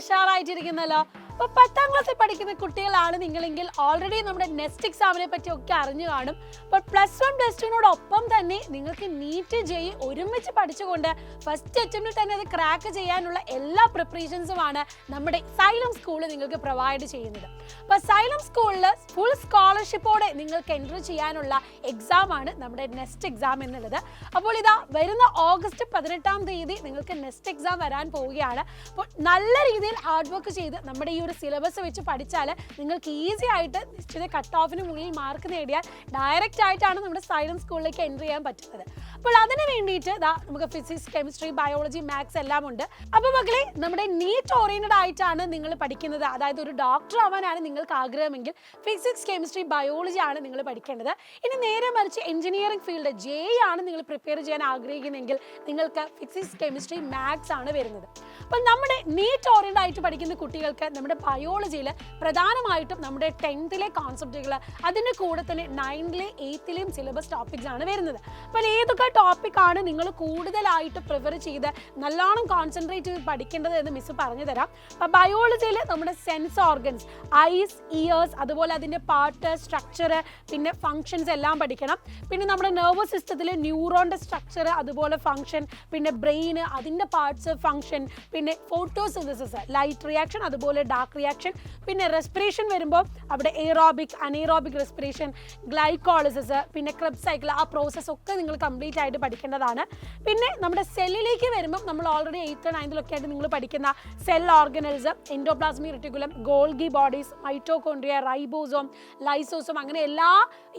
ഉഷാറായിട്ടിരിക്കുന്നല്ലോ. അപ്പോൾ 10ാം ക്ലാസ്സിൽ പഠിക്കുന്ന കുട്ടികളാണ് നിങ്ങളെങ്കിൽ ഓൾറെഡി നമ്മുടെ നെക്സ്റ്റ് എക്സാമിനെ പറ്റി ഒക്കെ അറിഞ്ഞു കാണും. അപ്പോൾ +1 +2നോടൊപ്പം തന്നെ നിങ്ങൾക്ക് നീറ്റ് ജെഇ ഒരുമിച്ച് പഠിച്ചുകൊണ്ട് ഫസ്റ്റ് അറ്റംപ്റ്റിൽ തന്നെ അത് ക്രാക്ക് ചെയ്യാനുള്ള എല്ലാ പ്രിപ്പറേഷൻസുമാണ് നമ്മുടെ സൈലം സ്കൂൾ നിങ്ങൾക്ക് പ്രൊവൈഡ് ചെയ്യുന്നത്. അപ്പോൾ സൈലം സ്കൂളിൽ ഫുൾ സ്കോളർഷിപ്പോടെ നിങ്ങൾക്ക് എൻട്രി ചെയ്യാനുള്ള എക്സാം ആണ് നമ്മുടെ നെക്സ്റ്റ് എക്സാം എന്നുള്ളത്. അപ്പോൾ ഇതാ വരുന്ന ഓഗസ്റ്റ് 18ാം തീയതി നിങ്ങൾക്ക് നെക്സ്റ്റ് എക്സാം വരാൻ പോവുകയാണ്. അപ്പോൾ നല്ല രീതിയിൽ ഹാർഡ് വർക്ക് ചെയ്ത് നമ്മുടെ ഈ ഒരു സിലബസ് വെച്ച് പഠിച്ചാൽ നിങ്ങൾക്ക് ഈസി ആയിട്ട് നിശ്ചിത കട്ട് ഓഫിന് മുകളിൽ മാർക്ക് നേടിയാൽ ഡയറക്റ്റ് ആയിട്ടാണ് നമ്മുടെ സൈലം സ്കൂളിലേക്ക് എൻട്രി ചെയ്യാൻ പറ്റുന്നത്. അപ്പോൾ അതിന് വേണ്ടിയിട്ട് നമുക്ക് ഫിസിക്സ്, കെമിസ്ട്രി, ബയോളജി, മാത്സ് എല്ലാം ഉണ്ട്. അപ്പോൾ മക്കളെ, നമ്മുടെ നീറ്റ് ഓറിയന്റഡ് ആയിട്ടാണ് നിങ്ങൾ പഠിക്കുന്നത്, അതായത് ഒരു ഡോക്ടർ ആവാനാണ് നിങ്ങൾക്ക് ആഗ്രഹമെങ്കിൽ ഫിസിക്സ്, കെമിസ്ട്രി, ബയോളജി ആണ് നിങ്ങൾ പഠിക്കേണ്ടത്. ഇനി നേരെ മറിച്ച് എഞ്ചിനീയറിംഗ് ഫീൽഡ് ജെഇ ആണ് നിങ്ങൾ പ്രിപ്പയർ ചെയ്യാൻ ആഗ്രഹിക്കുന്നെങ്കിൽ നിങ്ങൾക്ക് ഫിസിക്സ്, കെമിസ്ട്രി, മാത്സ് ആണ് വരുന്നത്. അപ്പോൾ നമ്മുടെ നീറ്റ് ഓറിയന്റഡ് ആയിട്ട് പഠിക്കുന്ന കുട്ടികൾക്ക് നമ്മുടെ ബയോളജിയിൽ പ്രധാനമായിട്ടും നമ്മുടെ 10th കോൺസെപ്റ്റുകൾ, അതിൻ്റെ കൂടെ തന്നെ 9th 8th സിലബസ് ടോപ്പിക്സ് ആണ് വരുന്നത്. അപ്പോൾ ഏതൊക്കെ ടോപ്പിക്കാണ് നിങ്ങൾ കൂടുതലായിട്ട് പ്രിഫർ ചെയ്ത് നല്ലോണം കോൺസെൻട്രേറ്റ് ചെയ്ത് പഠിക്കേണ്ടത് എന്ന് മിസ് പറഞ്ഞു തരാം. അപ്പോൾ ബയോളജിയിൽ നമ്മുടെ സെൻസ് ഓർഗൻസ്, ഐസ്, ഇയേഴ്സ്, അതുപോലെ അതിൻ്റെ പാർട്ട്, സ്ട്രക്ചർ, പിന്നെ ഫങ്ഷൻസ് എല്ലാം പഠിക്കണം. പിന്നെ നമ്മുടെ നെർവസ് സിസ്റ്റത്തിൽ ന്യൂറോണിൻ്റെ സ്ട്രക്ചർ, അതുപോലെ ഫങ്ഷൻ, പിന്നെ ബ്രെയിൻ, അതിൻ്റെ പാർട്സ്, ഫങ്ഷൻ, പിന്നെ ഫോട്ടോസിന്തസിസ്, ലൈറ്റ് റിയാക്ഷൻ, അതുപോലെ ഡാർക്ക് റിയാക്ഷൻ, പിന്നെ റെസ്പിറേഷൻ വരുമ്പോൾ അവിടെ എയറോബിക്, അനേറോബിക് റെസ്പിറേഷൻ, ഗ്ലൈക്കോളിസിസ്, പിന്നെ ക്രെബ്സ് സൈക്കിൾ, ആ പ്രോസസ്സ് ഒക്കെ നിങ്ങൾ കംപ്ലീറ്റ് ആയിട്ട് പഠിക്കേണ്ടതാണ്. പിന്നെ നമ്മുടെ സെല്ലിലേക്ക് വരുമ്പോൾ നമ്മൾ ഓൾറെഡി 8th 9th ആയിട്ട് നിങ്ങൾ പഠിക്കുന്ന cell organelles, endoplasmic reticulum, Golgi bodies, mitochondria, ribosome, lysosome, അങ്ങനെ എല്ലാ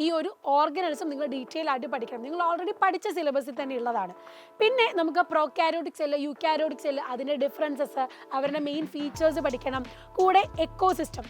ഈ ഒരു ഓർഗനൽസും നിങ്ങൾ ഡീറ്റെയിൽ ആയിട്ട് പഠിക്കണം. നിങ്ങൾ ഓൾറെഡി പഠിച്ച സിലബസിൽ തന്നെ ഉള്ളതാണ്. പിന്നെ നമുക്ക് പ്രോകാരിയോട്ടിക് സെല്ല്, യൂകാരിയോട്ടിക് സെല്ല്, അതിൻ്റെ ഡിഫറൻസസ്, അവരുടെ മെയിൻ ഫീച്ചേഴ്സ് പഠിക്കണം. കൂടെ എക്കോസിസ്റ്റം,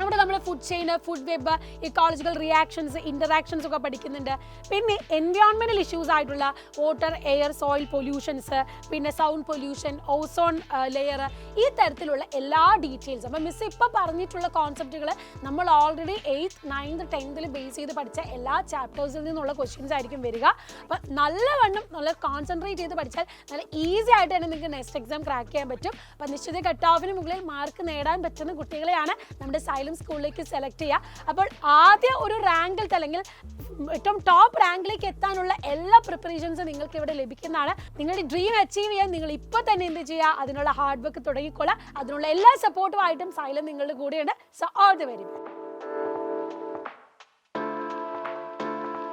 അവിടെ നമ്മൾ food chain, food web, ecological reactions, interactions ഒക്കെ പഠിക്കുന്നുണ്ട്. പിന്നെ എൻവയോൺമെൻറ്റൽ ഇഷ്യൂസ് ആയിട്ടുള്ള വാട്ടർ, എയർ, സോയിൽ പൊല്യൂഷൻസ്, പിന്നെ സൗണ്ട് പൊല്യൂഷൻ, ഓസോൺ ലെയർ, ഈ തരത്തിലുള്ള എല്ലാ ഡീറ്റെയിൽസും. അപ്പം മിസ് ഇപ്പോൾ പറഞ്ഞിട്ടുള്ള കോൺസെപ്റ്റുകൾ നമ്മൾ already 8th 9th 10th base ചെയ്ത് പഠിച്ച എല്ലാ ചാപ്റ്റേഴ്സിൽ നിന്നുള്ള ക്വസ്റ്റ്യൻസ് ആയിരിക്കും വരിക. അപ്പം നല്ലവണ്ണം നല്ല കോൺസെൻട്രേറ്റ് ചെയ്ത് പഠിച്ചാൽ നല്ല ഈസി ആയിട്ട് തന്നെ നിങ്ങൾക്ക് നെക്സ്റ്റ് എക്സാം ക്രാക്ക് ചെയ്യാൻ പറ്റും. അപ്പം നിശ്ചിത കട്ട് ഓഫിന് മുകളിൽ മാർക്ക് നേടാൻ പറ്റുന്ന കുട്ടികളെയാണ് നമ്മുടെ സ്കൂളിലേക്ക് സെലക്ട് ചെയ്യുക. അപ്പോൾ ആദ്യ ഒരു റാങ്കിൽ, അല്ലെങ്കിൽ ഏറ്റവും ടോപ്പ് റാങ്കിലേക്ക് എത്താനുള്ള എല്ലാ പ്രിപ്പറേഷൻസും നിങ്ങൾക്ക് ഇവിടെ ലഭിക്കുന്നതാണ്. നിങ്ങളുടെ ഡ്രീം അച്ചീവ് ചെയ്യാൻ നിങ്ങൾ ഇപ്പോൾ തന്നെ എന്ത് ചെയ്യുക, അതിനുള്ള ഹാർഡ് വർക്ക് തുടങ്ങിക്കൊള്ളുക. അതിനുള്ള എല്ലാ സപ്പോർട്ടുമായിട്ടും സൈലം നിങ്ങളുടെ കൂടെയുണ്ട്. So all the very best.